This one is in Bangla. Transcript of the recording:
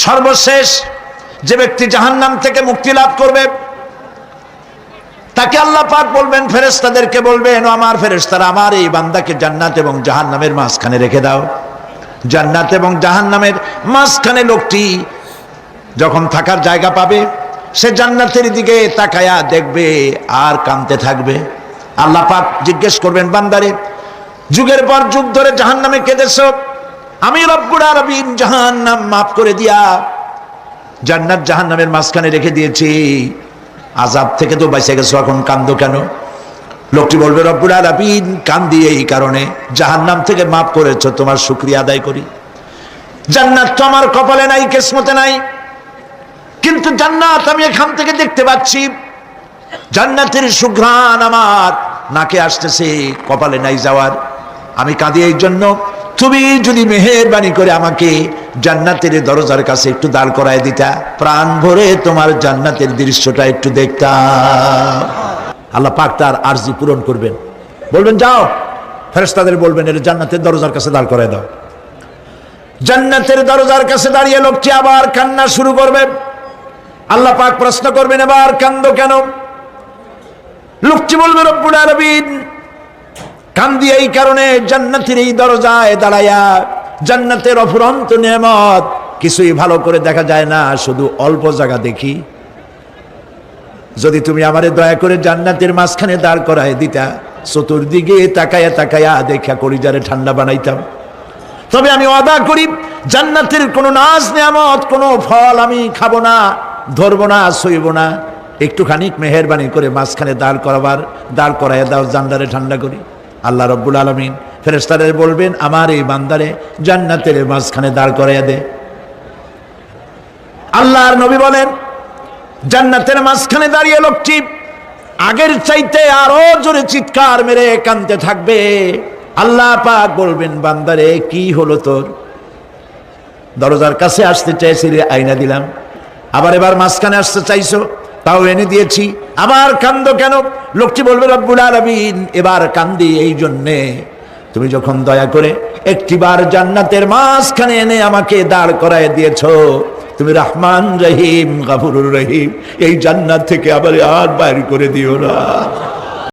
সর্বশেষ যে ব্যক্তি জাহান্নাম থেকে মুক্তি লাভ করবে তাকে আল্লাহ পাক বলবেন, ফেরেশতাদেরকে বলবেন, ও আমার ফেরেশতারা, আমার এই বান্দাকে জান্নাত এবং জাহান্নামের মাঝখানে রেখে দাও। জান্নাত এবং জাহান্নামের মাঝখানে লোকটি যখন থাকার জায়গা পাবে, সে জান্নাতের দিকে তাকায়া দেখবে আর কাঁদতে থাকবে। আল্লাহ পাক জিজ্ঞেস করবেন, বান্দারে, যুগের পর যুগ ধরে জাহান্নামে কেঁদেছো, আমি রব্বুল আলামিন জাহান্নাম মাফ করে দিয়া জান্নাত জাহান্নামের মাঝখানে রেখে দিয়েছি, আযাব থেকে তো বেঁচে গেছো, এখন কান্দো কেন? লোকটি বলবে, রব্বুল আলামিন কান্দি এই কারণে, জাহান্নাম থেকে মাফ করেছো, তোমার শুকরিয়া আদায় করি। জান্নাত তো আমার কপালে নাই, কিসমতে নাই, কিন্তু জান্নাত আমি এখান থেকে দেখতে পাচ্ছি, জান্নাতের সুঘ্রাণ আমার নাকে আসতেছে, কপালে নাই যাওয়ার। আমি কাঁদি এই জন্য, তুমি যদি মেহেরবানি করে আমাকে জান্নাতের দরজার কাছে একটু দাঁড় করায় দিতা, প্রাণ ভরে তোমার জান্নাতের দৃশ্যটা একটু দেখতাম। আল্লাহ পাক তার আরজি পূরণ করবেন, বলবেন যাও, ফেরেশতাদের বলবেন এর জান্নাতের দরজার কাছে দাঁড় করায় দাও। জান্নাতের দরজার কাছে দাঁড়িয়ে লোকটি আবার কান্না শুরু করবে। আল্লাহ পাক প্রশ্ন করবেন, এবার কান্দো কেন? লোকটি বলবে, রব্বুল আলামিন কান্দি এই কারণে, জান্নাতের এই দরজায় দাঁড়ায়া জান্নাতের অফুরন্ত নেয়ামত কিছুই ভালো করে দেখা যায় না, শুধু অল্প জায়গা দেখি। যদি তুমি আমারে দয়া করে জান্নাতের মাঝখানে দাঁড় করায় দিতা, চতুর্দিকে তাকায়া তাকায়া দেখা কলিজারে ঠান্ডা বানাইতাম। তবে আমি ওয়াদা করি, জান্নাতের কোনো নাজ নেয়ামত, কোনো ফল আমি খাবো না, ধরবো না, সইব না। একটুখানি মেহেরবানি করে মাঝখানে দাঁড় করাইয়া দাও, জান্নারে ঠান্ডা করি। আল্লাহ রব্বুল আলামিন ফেরেশতাদের বলবেন, আমার এই বান্দারে জান্নাতের মাঝখানে দাঁড় করাইয়া দে। আল্লাহর নবী বলেন, জান্নাতের মাঝখানে দাঁড়িয়ে লোকটি আগের চাইতে আরো জোরে চিৎকার মেরে কাঁদতে থাকবে। আল্লাহ পাক বলবেন, বান্দারে কি হলো তোর? দরজার কাছে আসতে চাইছিলি, আইনা দিলাম। এবার মাঝখানে আসতে চাইছো, তাও এনে দিয়েছি, আবার কান্দো কেন? লোকটি বলবে, রব্বুল আলামিন এবার কান্দি এই জন্যে, তুমি যখন দয়া করে একটিবার জান্নাতের মাঝখানে এনে আমাকে দাঁড় করায় দিয়েছো, তুমি রহমান রহিম, গফুরুর রহিম, এই জান্নাত থেকে আবার আর বাইর করে দিও না।